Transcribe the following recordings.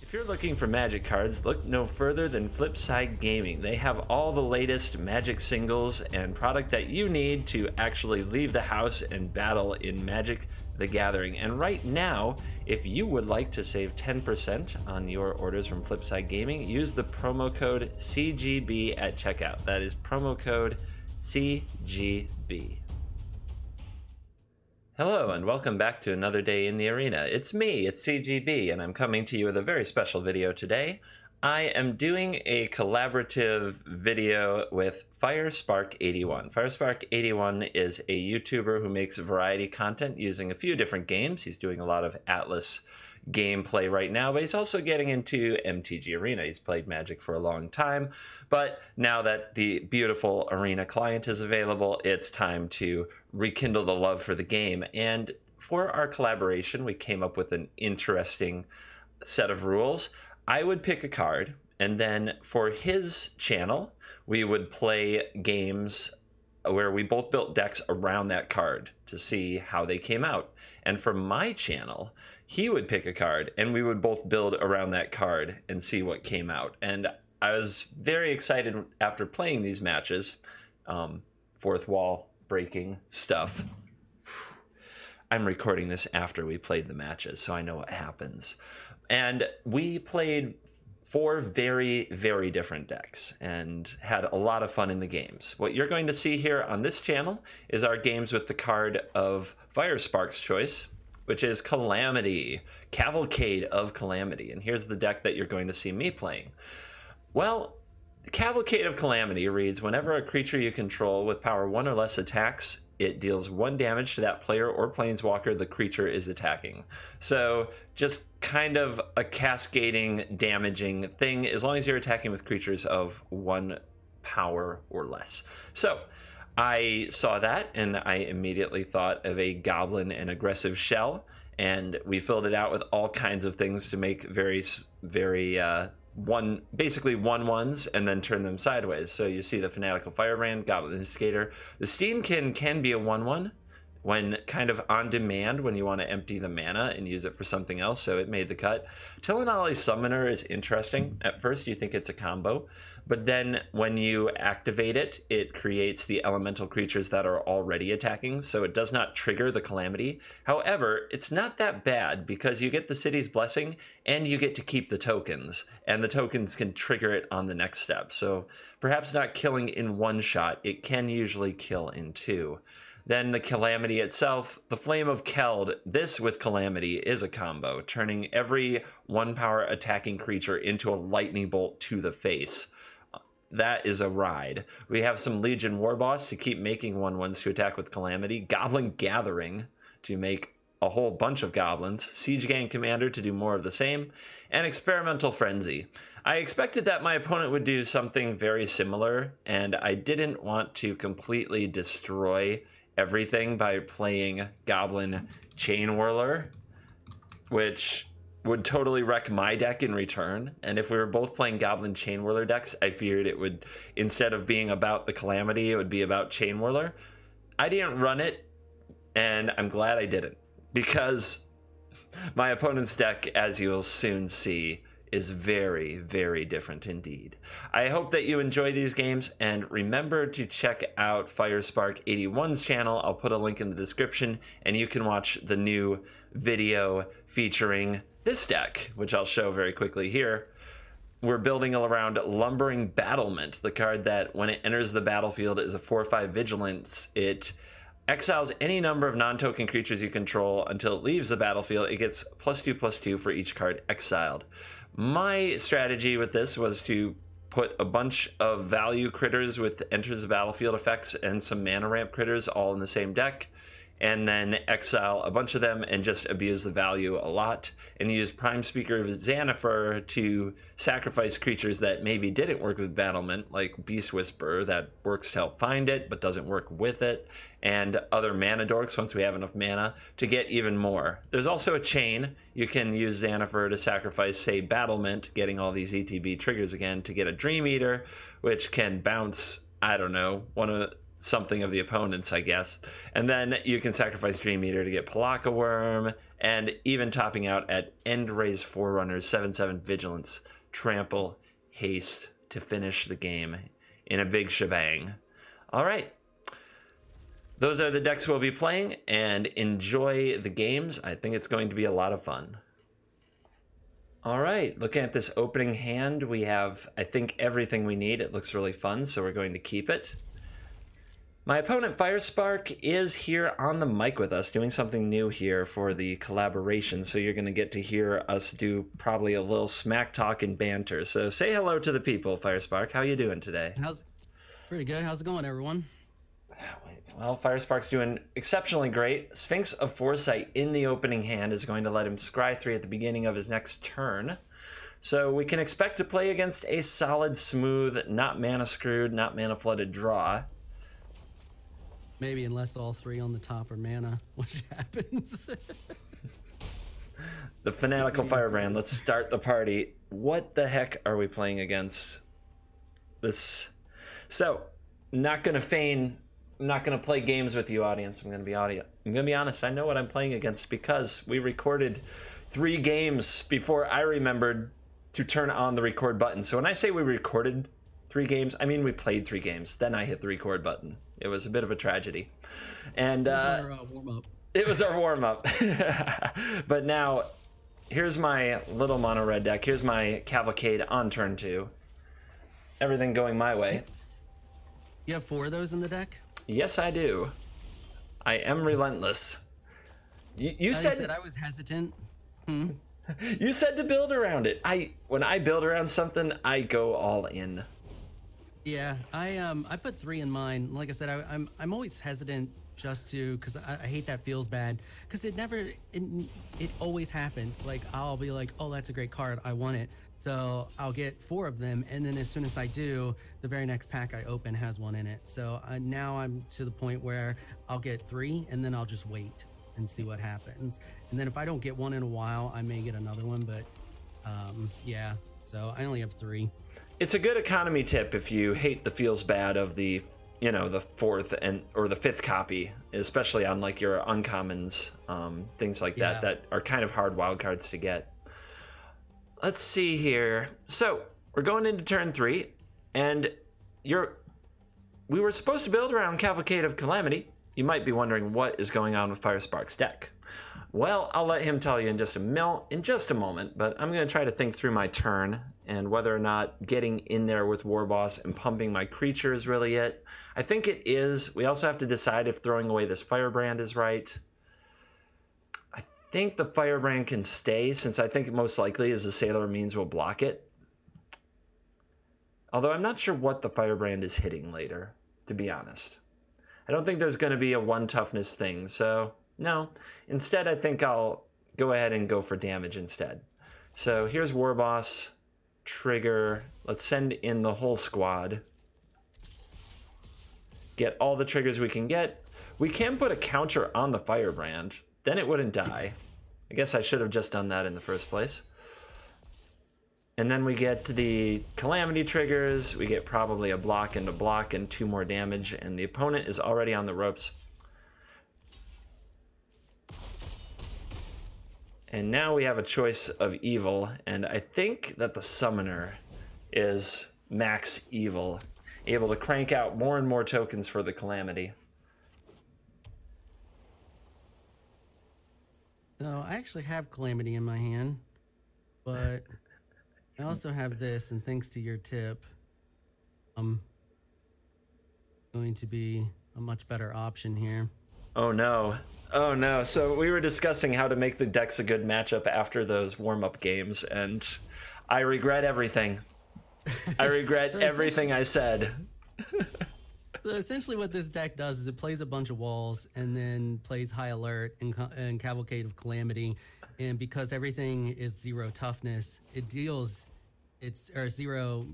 If you're looking for Magic cards, look no further than Flipside Gaming. They have all the latest Magic singles and product that you need to actually leave the house and battle in Magic the Gathering. And right now, if you would like to save 10% on your orders from Flipside Gaming, use the promo code CGB at checkout. That is promo code CGB. Hello and welcome back to another day in the arena. It's me, it's CGB, and I'm coming to you with a very special video today. I am doing a collaborative video with Firespark81. Firespark81 is a YouTuber who makes variety content using a few different games. He's doing a lot of Atlas gameplay right now, but he's also getting into MTG Arena. He's played Magic for a long time, but now that the beautiful Arena client is available, it's time to rekindle the love for the game. And for our collaboration, we came up with an interesting set of rules. I would pick a card, and then for his channel, we would play games where we both built decks around that card to see how they came out. And for my channel, he would pick a card and we would both build around that card and see what came out. And I was very excited after playing these matches, fourth wall breaking stuff. I'm recording this after we played the matches, so I know what happens. And we played four very, very different decks and had a lot of fun in the games. What you're going to see here on this channel is our games with the card of Firespark's choice, which is Calamity, Cavalcade of Calamity. And here's the deck that you're going to see me playing. Well, the Cavalcade of Calamity reads, whenever a creature you control with power 1 or less attacks, it deals 1 damage to that player or planeswalker the creature is attacking. So just kind of a cascading, damaging thing, as long as you're attacking with creatures of 1 power or less. So I saw that and I immediately thought of a goblin and aggressive shell, and we filled it out with all kinds of things to make basically 1/1s and then turn them sideways. So you see the Fanatical Firebrand, Goblin Instigator. The Steamkin can be a 1/1 when kind of on demand when you want to empty the mana and use it for something else, so it made the cut. Tillinolly Summoner is interesting. At first you think it's a combo, but then when you activate it, it creates the elemental creatures that are already attacking, so it does not trigger the Calamity. However, it's not that bad because you get the City's Blessing and you get to keep the tokens, and the tokens can trigger it on the next step. So perhaps not killing in 1 shot, it can usually kill in 2. Then the Calamity itself, the Flame of Keld, this with Calamity is a combo, turning every 1 power attacking creature into a lightning bolt to the face. That is a ride. We have some Legion Warboss to keep making 1/1s to attack with Calamity, Goblin Gathering to make a whole bunch of goblins, Siege Gang Commander to do more of the same, and Experimental Frenzy. I expected that my opponent would do something very similar, and I didn't want to completely destroy everything by playing Goblin Chain Whirler, which would totally wreck my deck in return. And if we were both playing Goblin Chain Whirler decks, I feared it would, instead of being about the Calamity, it would be about Chain Whirler. I didn't run it, and I'm glad I didn't, because my opponent's deck, as you'll soon see, is very, very different indeed. I hope that you enjoy these games, and remember to check out Firespark81's channel. I'll put a link in the description, and you can watch the new video featuring this deck, which I'll show very quickly here. We're building around Lumbering Battlement, the card that when it enters the battlefield is a 4/5 vigilance. It exiles any number of non-token creatures you control until it leaves the battlefield. It gets +2/+2 for each card exiled. My strategy with this was to put a bunch of value critters with enters the battlefield effects and some mana ramp critters all in the same deck, and then exile a bunch of them and just abuse the value a lot, and use Prime Speaker of Xanafer to sacrifice creatures that maybe didn't work with Battlement, like Beast Whisperer that works to help find it but doesn't work with it, and other mana dorks once we have enough mana to get even more. There's also a chain. You can use Xanafer to sacrifice, say, Battlement, getting all these ETB triggers again, to get a Dream Eater, which can bounce, I don't know, something of the opponents, I guess. And then you can sacrifice Dream Eater to get Palaka Worm, and even topping out at End-Raze Forerunners, 7/7 Vigilance, Trample, Haste to finish the game in a big shebang. All right. Those are the decks we'll be playing, and enjoy the games. I think it's going to be a lot of fun. All right, looking at this opening hand, we have, I think, everything we need. It looks really fun, so we're going to keep it. My opponent, Firespark, is here on the mic with us, doing something new here for the collaboration, so you're going to get to hear us do probably a little smack talk and banter. So say hello to the people, Firespark. How you doing today? Pretty good. How's it going, everyone? Well, Firespark's doing exceptionally great. Sphinx of Foresight in the opening hand is going to let him scry 3 at the beginning of his next turn. So we can expect to play against a solid, smooth, not mana screwed, not mana flooded draw. Maybe unless all 3 on the top are mana, which happens. The Fanatical Firebrand. Let's start the party. What the heck are we playing against? This. So, not going to play games with you, audience. I'm going to be honest. I know what I'm playing against because we recorded 3 games before I remembered to turn on the record button. So when I say we recorded 3 games, I mean we played 3 games. Then I hit the record button. It was a bit of a tragedy. And it was our warm-up. It was our warm-up. But now, here's my little mono red deck. Here's my Cavalcade on turn 2. Everything going my way. You have 4 of those in the deck? Yes, I do. I am relentless. You said I was hesitant. You said to build around it. When I build around something, I go all in. Yeah, I put 3 in mine. Like I said, I'm always hesitant just to, because I hate that feels bad, because it always happens. Like I'll be like, oh, that's a great card, I want it. So I'll get 4 of them, and then as soon as I do, the very next pack I open has 1 in it. So now I'm to the point where I'll get 3, and then I'll just wait and see what happens. And then if I don't get 1 in a while, I may get another one. But yeah, so I only have 3. It's a good economy tip if you hate the feels bad of the, the 4th or the 5th copy, especially on like your uncommons, things like that are kind of hard wild cards to get. Let's see here. So we're going into turn 3, and we were supposed to build around Cavalcade of Calamity. You might be wondering what is going on with Firespark's deck. Well, I'll let him tell you in just a moment, but I'm going to try to think through my turn and whether or not getting in there with Warboss and pumping my creature is really it. I think it is. We also have to decide if throwing away this Firebrand is right. I think the Firebrand can stay, since I think most likely is the Sailor Means will block it. Although I'm not sure what the Firebrand is hitting later, to be honest. I don't think there's going to be a 1 toughness thing, so no. Instead, I think I'll go ahead and go for damage instead. So here's Warboss, trigger. Let's send in the whole squad. Get all the triggers we can get. We can put a counter on the Firebrand. Then it wouldn't die. I guess I should have just done that in the first place. And then we get the Calamity triggers. We get probably a block and a block and 2 more damage. And the opponent is already on the ropes. And now we have a choice of evil. And I think that the Summoner is max evil, able to crank out more and more tokens for the Calamity. So I actually have Calamity in my hand, but I also have this, and thanks to your tip, going to be a much better option here. Oh no. Oh no. So we were discussing how to make the decks a good matchup after those warm-up games, and I regret everything. I regret everything I said. So essentially what this deck does is it plays a bunch of walls and then plays High Alert and Cavalcade of Calamity. And because everything is 0 toughness, it deals or 0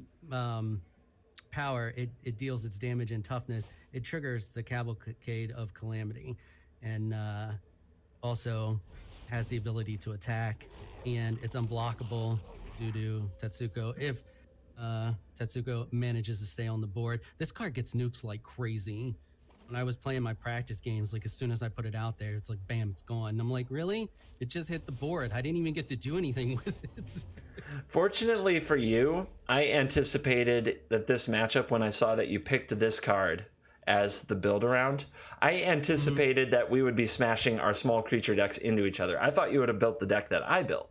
power, it deals its damage and toughness. It triggers the Cavalcade of Calamity, and also has the ability to attack, and it's unblockable due to Tetsuko if Tetsuko manages to stay on the board. This card gets nuked like crazy when I was playing my practice games, like as soon as I put it out there, it's like, bam, it's gone. And I'm like, really? It just hit the board. I didn't even get to do anything with it. Fortunately for you, I anticipated that this matchup when I saw that you picked this card as the build around. I anticipated that we would be smashing our small creature decks into each other. I thought you would have built the deck that I built.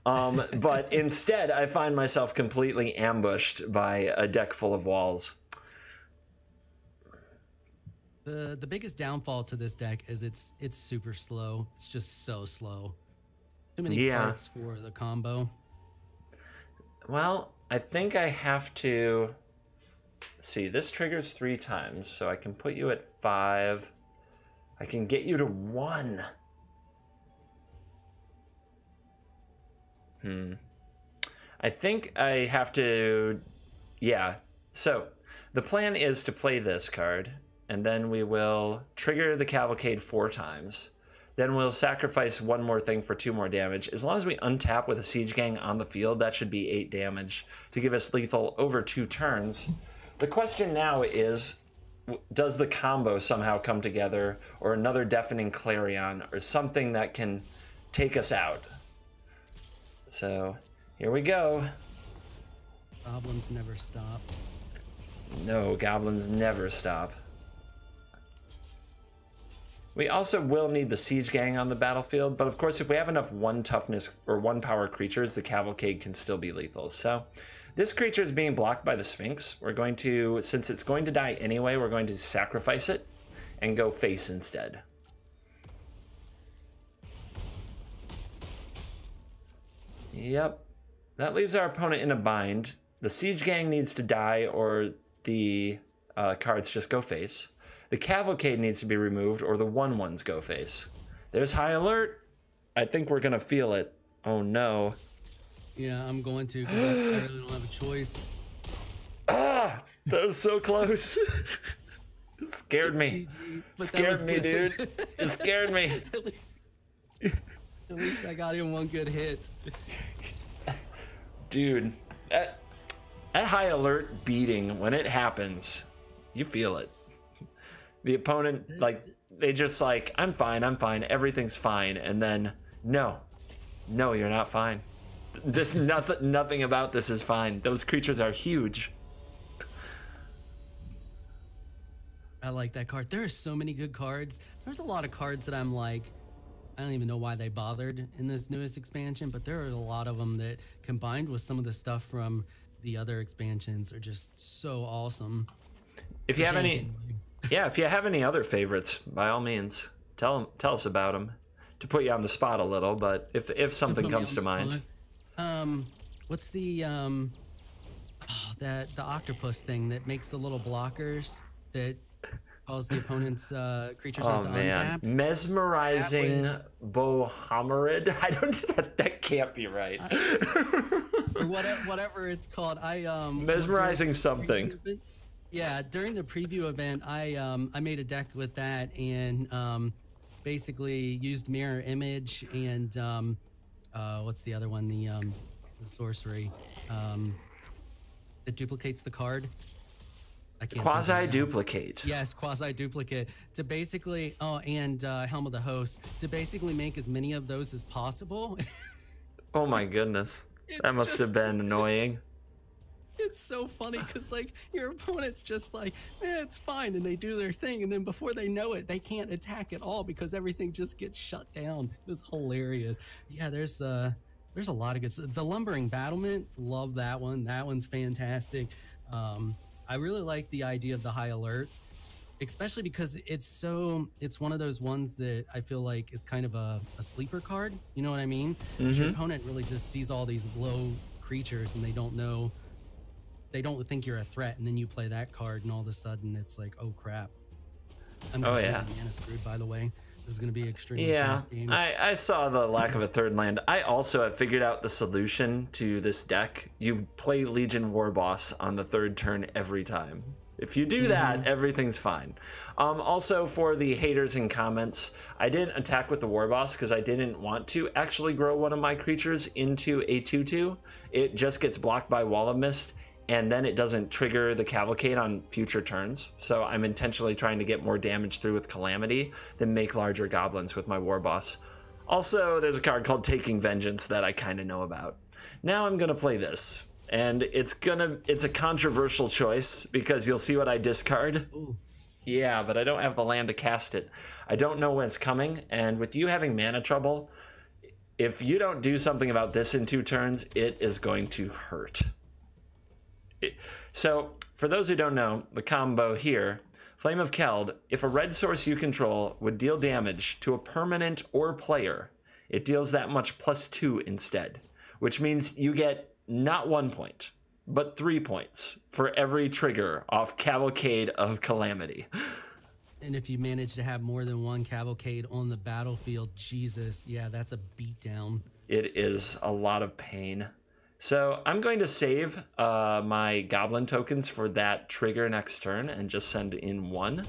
But instead, I find myself completely ambushed by a deck full of walls. The biggest downfall to this deck is it's super slow. It's just so slow. Too many cards for the combo. Well, I think I have to see. This triggers 3 times, so I can put you at 5. I can get you to 1. I think I have to, yeah. So the plan is to play this card, and then we will trigger the Cavalcade 4 times. Then we'll sacrifice 1 more thing for 2 more damage. As long as we untap with a Siege Gang on the field, that should be 8 damage to give us lethal over 2 turns. The question now is, does the combo somehow come together, or another Deafening Clarion, or something that can take us out? So here we go. Goblins never stop. No, goblins never stop. We also will need the Siege Gang on the battlefield, but of course if we have enough 1 toughness or 1 power creatures, the Cavalcade can still be lethal. So this creature is being blocked by the Sphinx. We're going to, since it's going to die anyway, we're going to sacrifice it and go face instead. Yep, that leaves our opponent in a bind. The Siege Gang needs to die or the cards just go face. The Cavalcade needs to be removed or the 1/1s go face. There's high alert. I think we're gonna feel it. Oh no. Yeah, I'm going to because I really don't have a choice. Ah, that was so close. It scared me. Scared me, dude. It scared me. At least I got in 1 good hit. Dude, that high alert beating, when it happens, you feel it. The opponent, like, they just like, I'm fine, everything's fine. And then, no, you're not fine. This, nothing about this is fine. Those creatures are huge. I like that card. There are so many good cards. There's a lot of cards that I'm like, I don't even know why they bothered in this newest expansion, but there are a lot of them that combined with some of the stuff from the other expansions are just so awesome. If you have any, yeah, if you have any other favorites, by all means, tell us about them to put you on the spot a little, but if something comes to mind. What's the the octopus thing that makes the little blockers that calls the opponent's creatures out to untap? Mesmerizing Bohamerid. I don't. That can't be right. Or whatever it's called. Mesmerizing something. Yeah, during the preview event, I made a deck with that and basically used mirror image and what's the other one? The sorcery that duplicates the card. I can't. Quasi-duplicate. Yes, quasi-duplicate. To basically, and Helm of the Host, to basically make as many of those as possible. Oh my goodness. That must have been annoying. It's so funny because like your opponent's just like, it's fine, and they do their thing, and then before they know it, they can't attack at all because everything just gets shut down. It was hilarious. Yeah, there's a lot of good stuff. The Lumbering Battlement, love that one. That one's fantastic. I really like the idea of the high alert, especially because it's one of those ones that I feel like is kind of a sleeper card. You know what I mean? Your opponent really just sees all these low creatures and they don't think you're a threat, and then you play that card and all of a sudden it's like, oh crap. I'm mana screwed, by the way. This is going to be extremely fast game. I saw the lack of a third land. I also have figured out the solution to this deck. You play Legion Warboss on the 3rd turn every time. If you do that, everything's fine. Also, for the haters in comments, I didn't attack with the Warboss because I didn't want to actually grow one of my creatures into a 2/2. It just gets blocked by Wall of Mist and then it doesn't trigger the Cavalcade on future turns. So I'm intentionally trying to get more damage through with Calamity than make larger goblins with my War Boss. Also, there's a card called Taking Vengeance that I kind of know about. Now I'm gonna play this, and it's a controversial choice because you'll see what I discard. Ooh. Yeah, but I don't have the land to cast it. I don't know when it's coming, and with you having mana trouble, if you don't do something about this in 2 turns, it is going to hurt. So, for those who don't know, the combo here, Flame of Keld, if a red source you control would deal damage to a permanent or player, it deals that much +2 instead, which means you get not 1 point, but 3 points for every trigger off Cavalcade of Calamity. And if you manage to have more than one Cavalcade on the battlefield, Jesus, yeah, that's a beatdown. It is a lot of pain. So I'm going to save my Goblin tokens for that trigger next turn and just send in 1.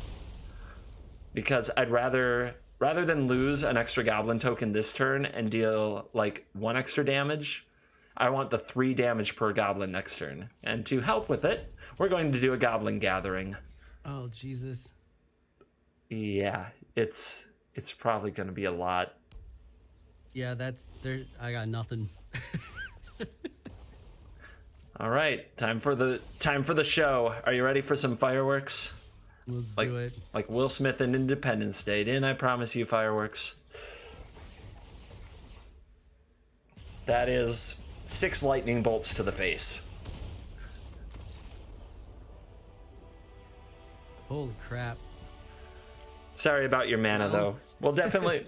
Because I'd rather than lose an extra Goblin token this turn and deal like 1 extra damage, I want the 3 damage per Goblin next turn. And to help with it, we're going to do a Goblin Gathering. Oh, Jesus. Yeah, it's probably going to be a lot. Yeah, I got nothing. All right, time for the show. Are you ready for some fireworks? Let's do it. Like Will Smith in Independence Day. Didn't I promise you fireworks? That is 6 lightning bolts to the face. Holy crap. Sorry about your mana, though. We'll definitely...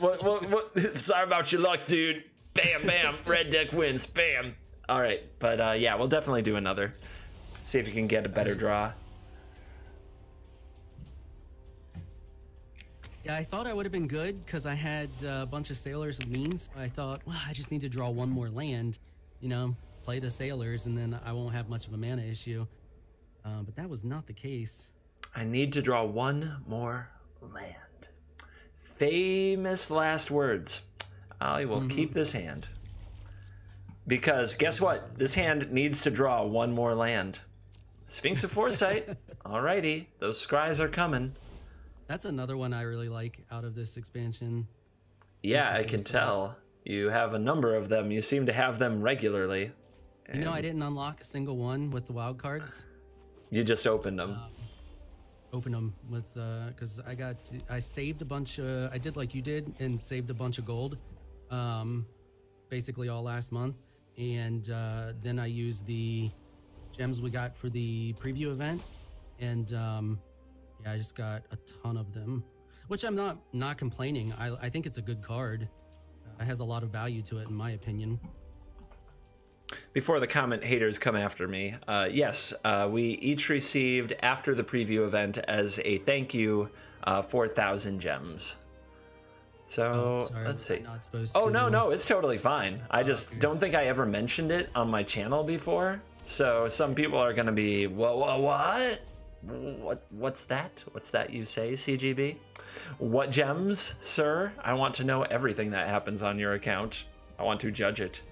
sorry about your luck, dude. Bam, bam. Red deck wins. Bam. All right. But, yeah, we'll definitely do another. See if you can get a better draw. Yeah, I thought I would have been good because I had a bunch of Sailors of Means. I thought, well, I just need to draw 1 more land, you know, play the Sailors, and then I won't have much of a mana issue. But that was not the case. I need to draw 1 more land. Famous last words. I will keep this hand. Because guess what? This hand needs to draw 1 more land. Sphinx of Foresight. Alrighty. Those scries are coming. That's another one I really like out of this expansion. Yeah, I can tell. You have a number of them. You seem to have them regularly. You know, I didn't unlock a single one with the wild cards. You just opened them. Open them with because I saved a bunch of, I did like you did and saved a bunch of gold basically all last month, and then I used the gems we got for the preview event, and yeah, I just got a ton of them, which I'm not complaining. I think it's a good card. It has a lot of value to it in my opinion. Before the comment haters come after me, yes, we each received after the preview event as a thank you 4,000 gems. So sorry, let's see. Not supposed oh to... no, it's totally fine. I just don't think I ever mentioned it on my channel before. So some people are gonna be, what? What's that? What's that you say, CGB? What gems, sir? I want to know everything that happens on your account. I want to judge it.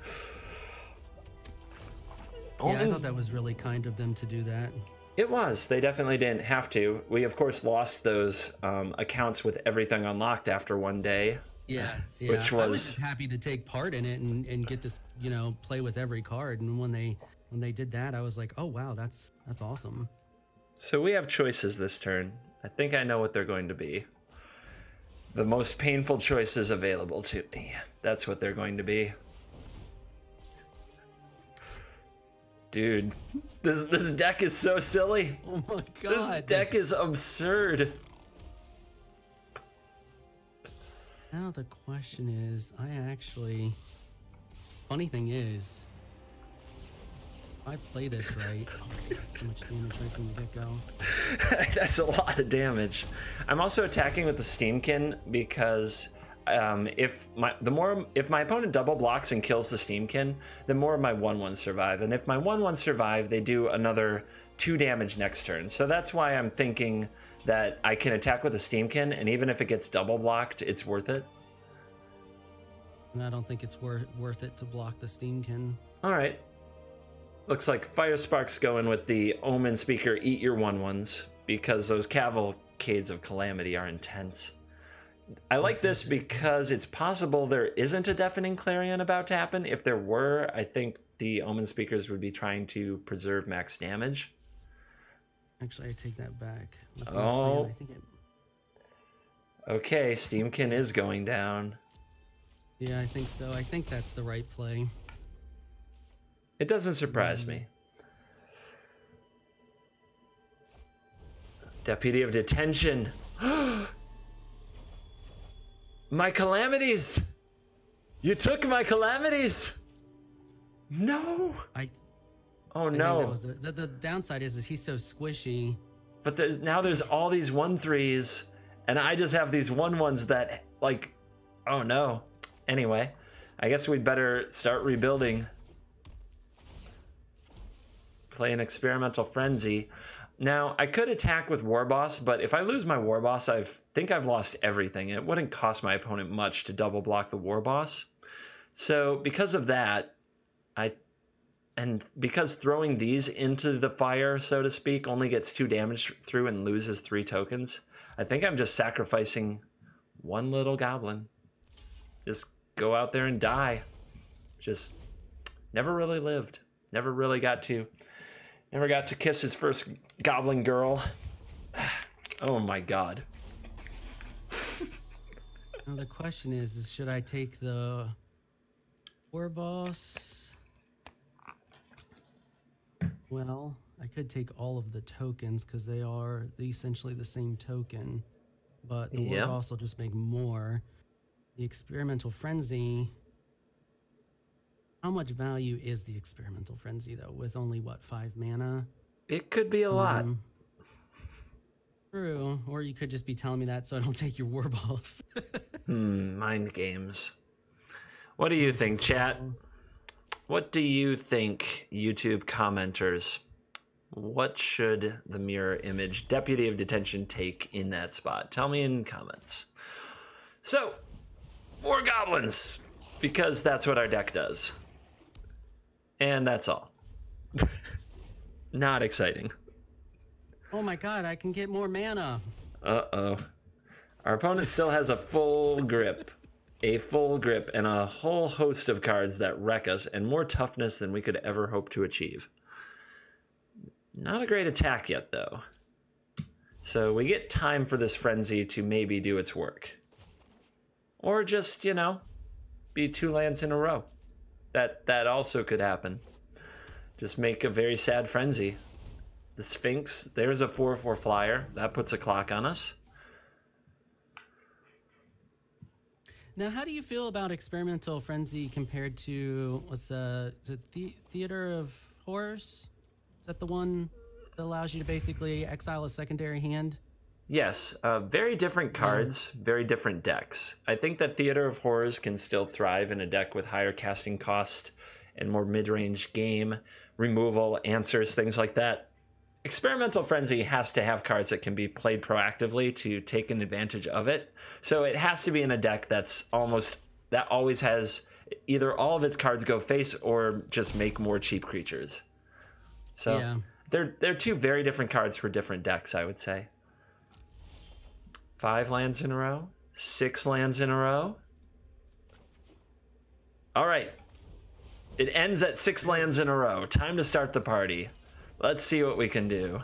Yeah, I thought that was really kind of them to do that. It was. They definitely didn't have to. We, of course, lost those accounts with everything unlocked after one day. Yeah. Which was... I was just happy to take part in it and get to, you know, play with every card. And when they did that, I was like, oh, wow, that's awesome. So we have choices this turn. I think I know what they're going to be. The most painful choices available to me. That's what they're going to be. Dude, this deck is so silly. Oh my god. This deck is absurd. Now the question is, funny thing is, if I play this right, oh my god, so much damage right from the get-go. That's a lot of damage. I'm also attacking with the Steamkin because if my opponent double blocks and kills the Steamkin, then more of my 1/1 survive. And if my 1/1 survive, they do another 2 damage next turn. So that's why I'm thinking that I can attack with the Steamkin, and even if it gets double blocked, it's worth it. And I don't think it's worth it to block the Steamkin. All right. Looks like Firespark's going with the Omen Speaker, eat your 1/1s, because those Cavalcades of Calamity are intense. I like this because it's possible there isn't a Deafening Clarion about to happen. If there were, I think the Omen Speakers would be trying to preserve max damage. Actually, I take that back. Oh. Okay, Steamkin is going down. Yeah, I think so. I think that's the right play. It doesn't surprise me. Deputy of Detention. My Calamities! You took my Calamities! No! Oh no. That was the downside is he's so squishy. But now there's all these 1/3s, and I just have these 1/1s that, like, oh no. Anyway, I guess we'd better start rebuilding. Play an Experimental Frenzy. Now, I could attack with Warboss, but if I lose my Warboss, I think I've lost everything. It wouldn't cost my opponent much to double block the Warboss. So because of that, because throwing these into the fire, so to speak, only gets 2 damage through and loses 3 tokens, I think I'm just sacrificing one little goblin. Just go out there and die. Just never really lived. Never got to kiss his first goblin girl. Oh my god. Now the question is should I take the Warboss? Well, I could take all of the tokens because they are essentially the same token, but the Warboss will just make more. The Experimental Frenzy. How much value is the Experimental Frenzy though? With only what, 5 mana? It could be a lot. True, or you could just be telling me that so I don't take your Warballs. Mind games. What do you think, chat? What do you think, YouTube commenters? What should the mirror image Deputy of Detention take in that spot? Tell me in comments. So, more goblins, because that's what our deck does. And that's all. Not exciting. Oh my god, I can get more mana. Uh-oh. Our opponent still has a full grip. A full grip and a whole host of cards that wreck us and more toughness than we could ever hope to achieve. Not a great attack yet, though. So we get time for this frenzy to maybe do its work. Or just, you know, be 2 lands in a row. That also could happen. Just make a very sad frenzy. The Sphinx, there's a 4/4 flyer. That puts a clock on us. Now, how do you feel about Experimental Frenzy compared to, is it Theater of Horrors? Is that the one that allows you to basically exile a secondary hand? Yes, very different cards, very different decks. I think that Theater of Horrors can still thrive in a deck with higher casting cost and more mid-range game, removal, answers, things like that. Experimental Frenzy has to have cards that can be played proactively to take an advantage of it. So it has to be in a deck that always has either all of its cards go face or just make more cheap creatures. So yeah. They're 2 very different cards for different decks, I would say. 5 lands in a row, 6 lands in a row. All right. It ends at 6 lands in a row. Time to start the party. Let's see what we can do.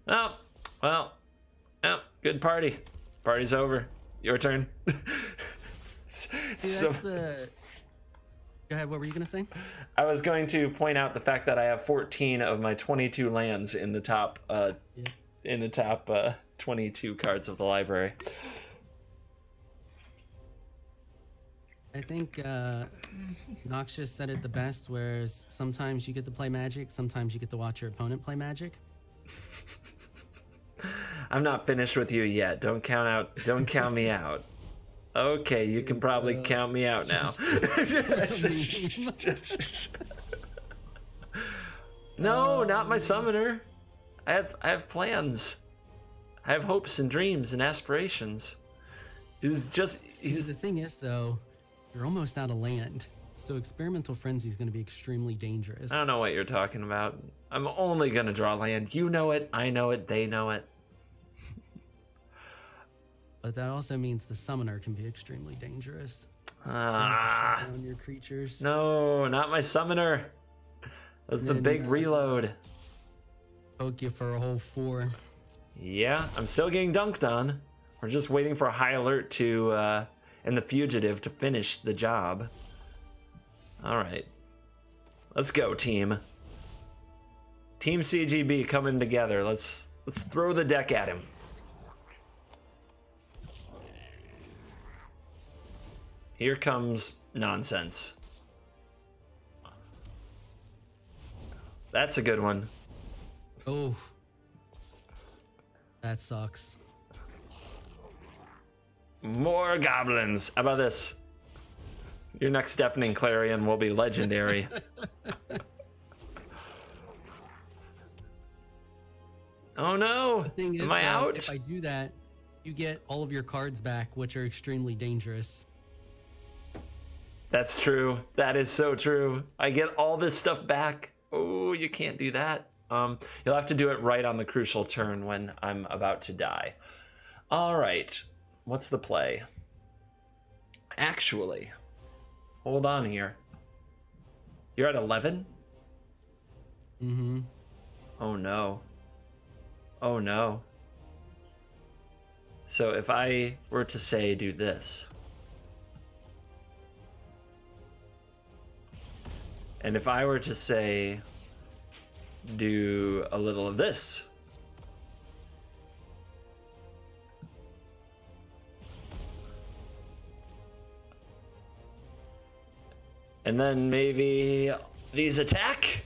Oh, well, good party. Party's over. Your turn. So, go ahead, what were you going to say? I was going to point out the fact that I have 14 of my 22 lands in the top 22 cards of the library. I think Noxious said it the best, whereas sometimes you get to play Magic, sometimes you get to watch your opponent play Magic. I'm not finished with you yet. Don't count me out. Okay, you can probably count me out now. No, not my summoner. I have plans. I have hopes and dreams and aspirations. The thing is, though, you're almost out of land. So Experimental Frenzy is going to be extremely dangerous. I don't know what you're talking about. I'm only gonna draw land. You know it, I know it, they know it. But that also means the summoner can be extremely dangerous. Ah, Shut down your creatures. no, not my summoner. That's the big reload. Poke you for a whole 4. Yeah, I'm still getting dunked on. We're just waiting for a high alert to and the fugitive to finish the job. All right, let's go, team. Team CGB coming together. Let's throw the deck at him. Here comes nonsense. That's a good one. Oh, that sucks. More goblins. How about this? Your next Deafening Clarion will be legendary. Oh no! The thing is, Am I though, out? if I do that, you get all of your cards back, which are extremely dangerous. That's true. That is so true. I get all this stuff back. Oh, you can't do that. You'll have to do it right on the crucial turn when I'm about to die. All right. What's the play? Actually, hold on here. You're at 11? Mm-hmm. Oh no. Oh no. So if I were to say do this, and if I were to say do a little of this, and then maybe these attack.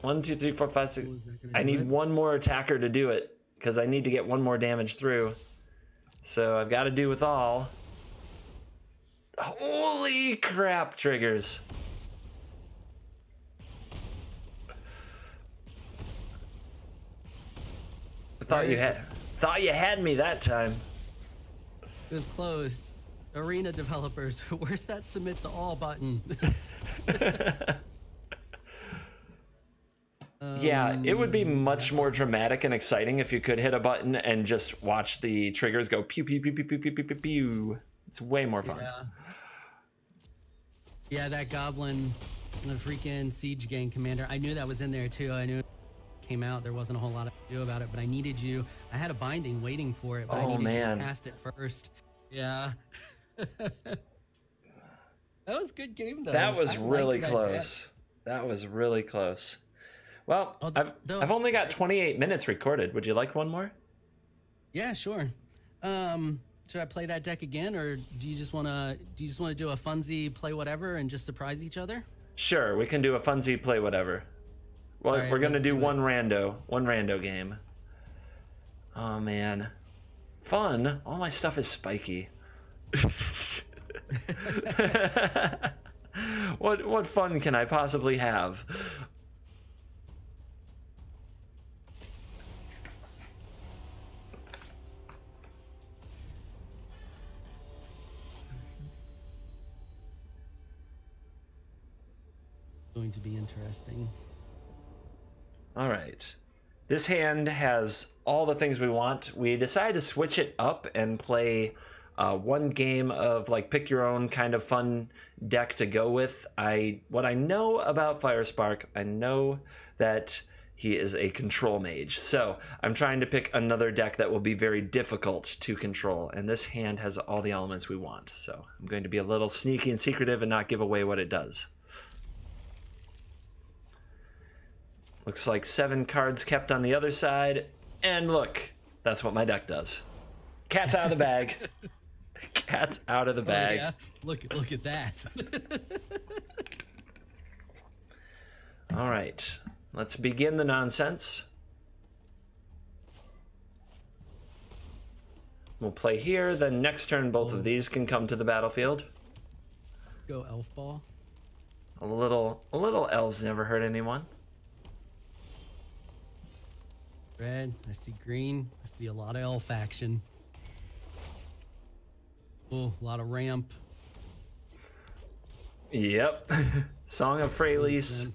1, 2, 3, 4, 5, 6. I need one more attacker to do it because I need to get one more damage through. So I've got to do with all. Holy crap, triggers. I thought you had me that time. It was close. Arena developers, where's that submit to all button? Yeah, it would be much more dramatic and exciting if you could hit a button and just watch the triggers go pew pew pew pew pew pew pew pew pew. It's way more fun. Yeah, that goblin, the freaking siege gang commander. I knew that was in there too. I knew it came out. There wasn't a whole lot to do about it, but I needed you. I had a binding waiting for it, but I needed you to cast it first. Yeah. That was a good game though. That was really close. That was really close. Well, I've only got 28 minutes recorded. Would you like one more? Yeah, sure. Should I play that deck again, or do you just want to do a funsy play whatever and just surprise each other? Sure, we can do a funsy play whatever. Well, right, we're gonna do one rando game. Oh man, fun! All my stuff is spiky. What fun can I possibly have? Going to be interesting. All right. This hand has all the things we want. We decided to switch it up and play one game of like pick your own kind of fun deck to go with. What I know about Firespark, I know that he is a control mage. So I'm trying to pick another deck that will be very difficult to control. And this hand has all the elements we want. So I'm going to be a little sneaky and secretive and not give away what it does. Looks like 7 cards kept on the other side. And look, that's what my deck does. Cat's out of the bag. Cat's out of the bag. Oh, yeah? Look at that. All right, let's begin the nonsense. We'll play here, then next turn both of these can come to the battlefield. Go elf ball. A little elves never hurt anyone. Red, I see green. I see a lot of elf action. Oh, a lot of ramp. Yep. Song of Freylease.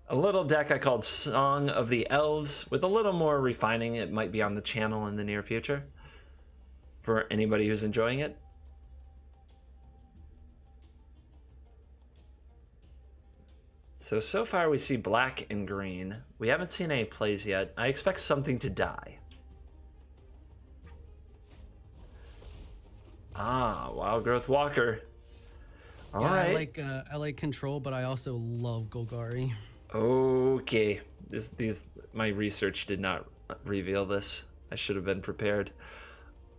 A little deck I called Song of the Elves. With a little more refining, it might be on the channel in the near future. For anybody who's enjoying it. So far we see black and green. We haven't seen any plays yet. I expect something to die. Ah, Wild Growth Walker. All right. I like Control, but I also love Golgari. Okay. My research did not reveal this. I should have been prepared.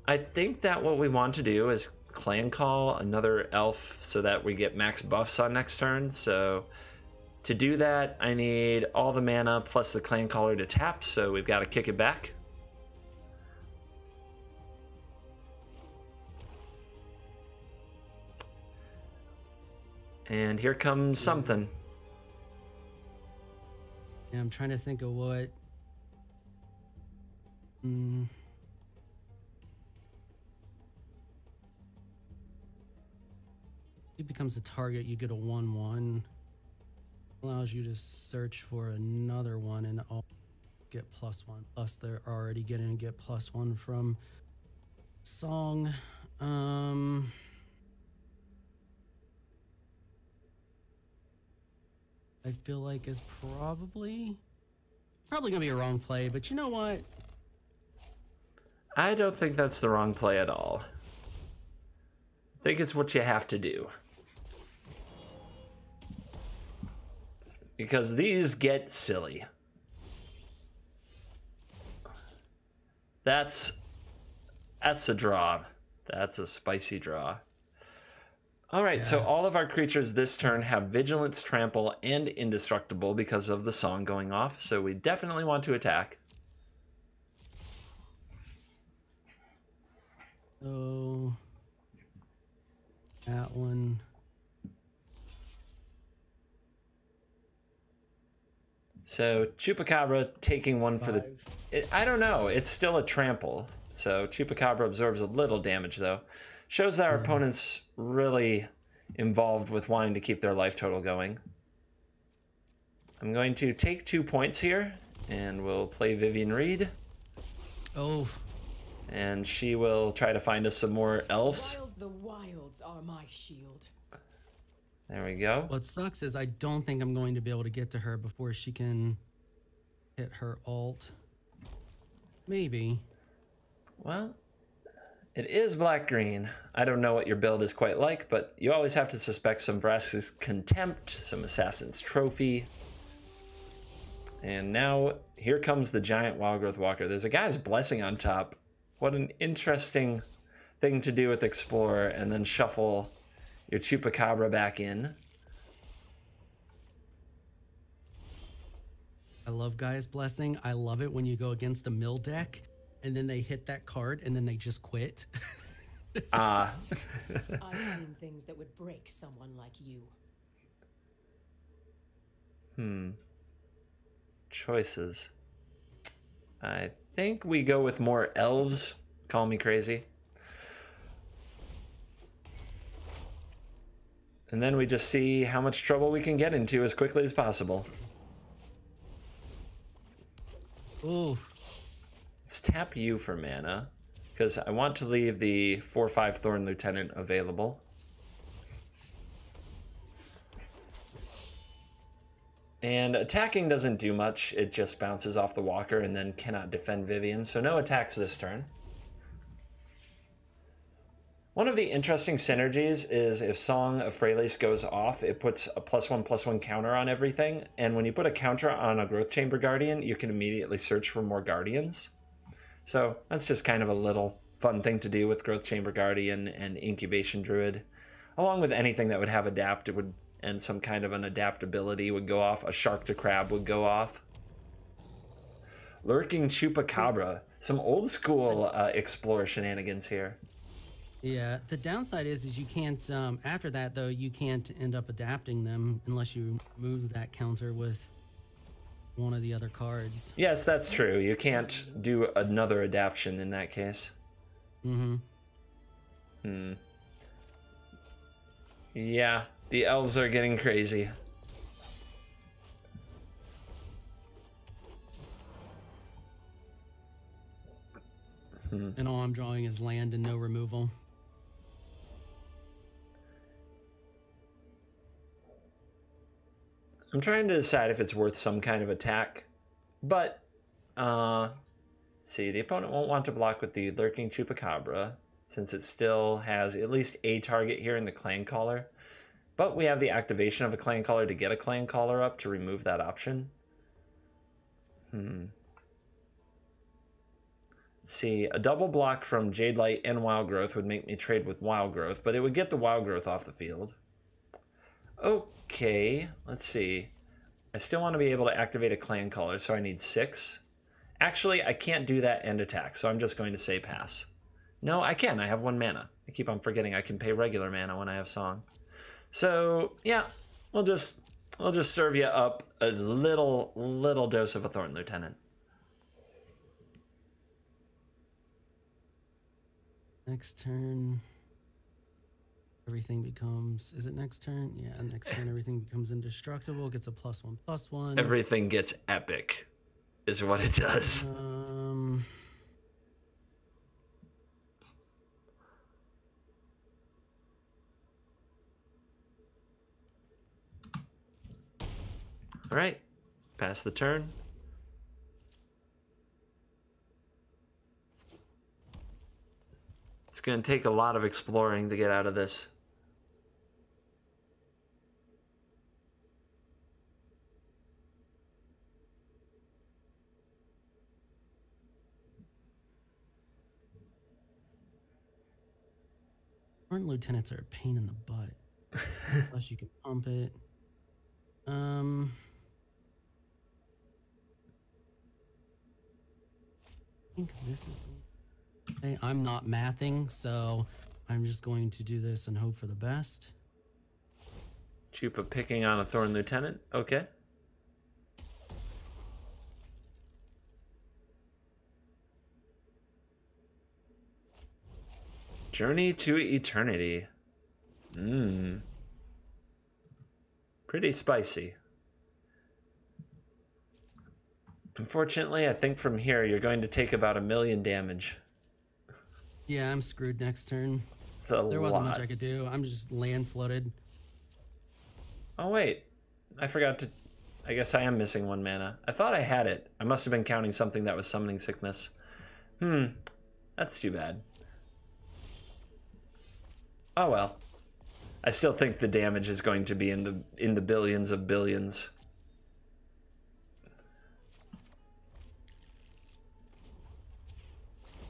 I think that what we want to do is Clan Call another elf so that we get max buffs on next turn. So to do that, I need all the mana plus the Clan Caller to tap, so we've got to kick it back. And here comes something. Yeah, I'm trying to think of what. It becomes a target, you get a 1/1. Allows you to search for another one and all get +1. Plus they're already getting to get +1 from Song. I feel like is probably gonna be a wrong play, but you know what? I don't think that's the wrong play at all. I think it's what you have to do. Because these get silly. That's a draw. That's a spicy draw. All right, so all of our creatures this turn have Vigilance, Trample, and Indestructible because of the song going off, so we definitely want to attack. So that one. So Chupacabra taking one for I don't know. It's still a trample. So Chupacabra absorbs a little damage though. Shows that our opponent's really involved with wanting to keep their life total going. I'm going to take 2 points here and we'll play Vivian Reed. Oh. And she will try to find us some more elves. The wilds are my shield. There we go. What sucks is I don't think I'm going to be able to get to her before she can hit her ult. Maybe. Well, it is black-green. I don't know what your build is quite like, but you always have to suspect some Vraska's Contempt, some Assassin's Trophy. And now, here comes the giant Wild Growth Walker. There's a guy's Blessing on top. What an interesting thing to do with Explorer, and then shuffle your Chupacabra back in. I love Gaia's Blessing. I love it when you go against a mill deck and then they hit that card and then they just quit. I've seen things that would break someone like you. Choices. I think we go with more elves. Call me crazy. And then we just see how much trouble we can get into as quickly as possible. Ooh. Let's tap you for mana, because I want to leave the 4/5 Thorn Lieutenant available. And attacking doesn't do much. It just bounces off the walker and then cannot defend Vivian, so no attacks this turn. One of the interesting synergies is if Song of Freylease goes off, it puts a +1/+1 counter on everything, and when you put a counter on a Growth Chamber Guardian, you can immediately search for more Guardians. So that's just kind of a little fun thing to do with Growth Chamber Guardian and Incubation Druid. Along with anything that would have Adapt, it would, and some kind of an adaptability would go off. A Shark to Crab would go off. Lurking Chupacabra. Some old school Explorer shenanigans here. Yeah, the downside is you can't, after that though, you can't end up adapting them unless you move that counter with one of the other cards. Yes, that's true. You can't do another adaptation in that case. Yeah, the elves are getting crazy. And all I'm drawing is land and no removal. I'm trying to decide if it's worth some kind of attack, but let's see, the opponent won't want to block with the Lurking Chupacabra since it still has at least a target here in the Clan Caller, but we have the activation of a Clan Caller to get a Clan Caller up to remove that option. Let's see, a double block from Jade Light and Wild Growth would make me trade with Wild Growth, but it would get the Wild Growth off the field. Okay, let's see. I still want to be able to activate a Clan Caller, so I need 6. Actually, I can't do that and attack, so I'm just going to say pass. No, I can. I have 1 mana. I keep on forgetting I can pay regular mana when I have Song. So, yeah, we'll just serve you up a little dose of a Thorn Lieutenant. Next turn, everything becomes, is it next turn? Yeah, next turn everything becomes indestructible, gets a +1/+1. Everything gets epic, is what it does. All right, pass the turn. It's going to take a lot of exploring to get out of this. Thorn Lieutenants are a pain in the butt. Plus you can pump it. I think this is... Okay, I'm not mathing, so I'm just going to do this and hope for the best. Chupa picking on a Thorn Lieutenant. Okay. Journey to Eternity. Pretty spicy. Unfortunately, I think from here you're going to take about 1,000,000 damage. Yeah, I'm screwed next turn. There wasn't much I could do. I'm just land flooded. Oh wait, I forgot to... I guess I am missing 1 mana. I thought I had it. I must have been counting something that was Summoning Sickness. That's too bad. Oh well. I still think the damage is going to be in the billions of billions.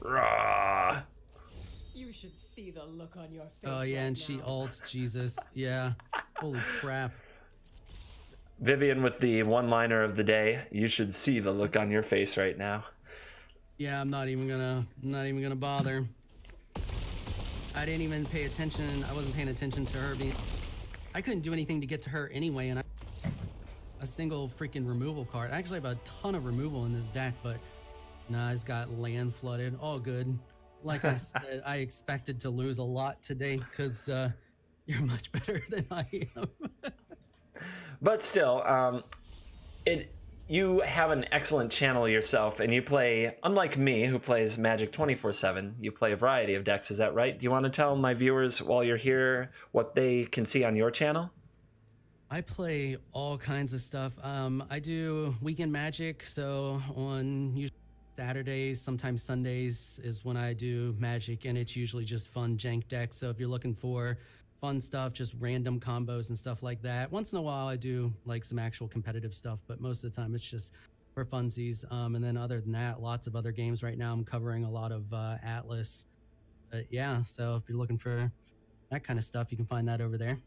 Rah! You should see the look on your face. Oh yeah, right and she now. ults. Jesus. Yeah. Holy crap. Vivian with the one-liner of the day. You should see the look on your face right now. Yeah, I'm not even gonna bother. I didn't even pay attention. I wasn't paying attention to her being... I couldn't do anything to get to her anyway, and a single freaking removal card. I actually have a ton of removal in this deck, but nah, it's got land flooded. All good. Like I said, I expected to lose a lot today because you're much better than I am. But still, you have an excellent channel yourself, and you play, unlike me, who plays Magic 24/7, you play a variety of decks, is that right? Do you want to tell my viewers while you're here what they can see on your channel? I play all kinds of stuff. I do weekend Magic, so on usually Saturdays, sometimes Sundays is when I do Magic, and it's usually just fun jank decks. So if you're looking for fun stuff, just random combos and stuff like that. Once in a while I do like some actual competitive stuff, but most of the time it's just for funsies. And then other than that, lots of other games right now. I'm covering a lot of Atlas. But yeah, so if you're looking for that kind of stuff, you can find that over there.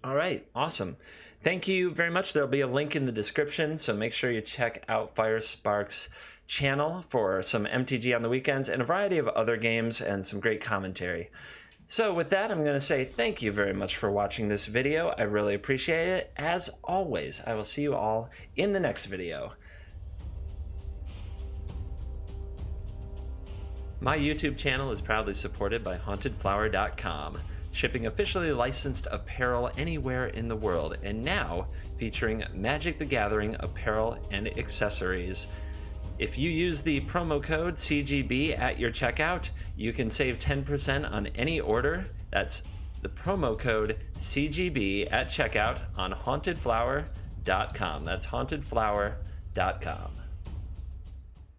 All right, awesome. Thank you very much. There'll be a link in the description, so make sure you check out Firespark's channel for some MTG on the weekends and a variety of other games and some great commentary. So with that, I'm going to say thank you very much for watching this video. I really appreciate it. As always, I will see you all in the next video. My YouTube channel is proudly supported by HauntedFlower.com. shipping officially licensed apparel anywhere in the world, and now featuring Magic the Gathering apparel and accessories. If you use the promo code CGB at your checkout, you can save 10% on any order. That's the promo code CGB at checkout on hauntedflower.com. That's hauntedflower.com.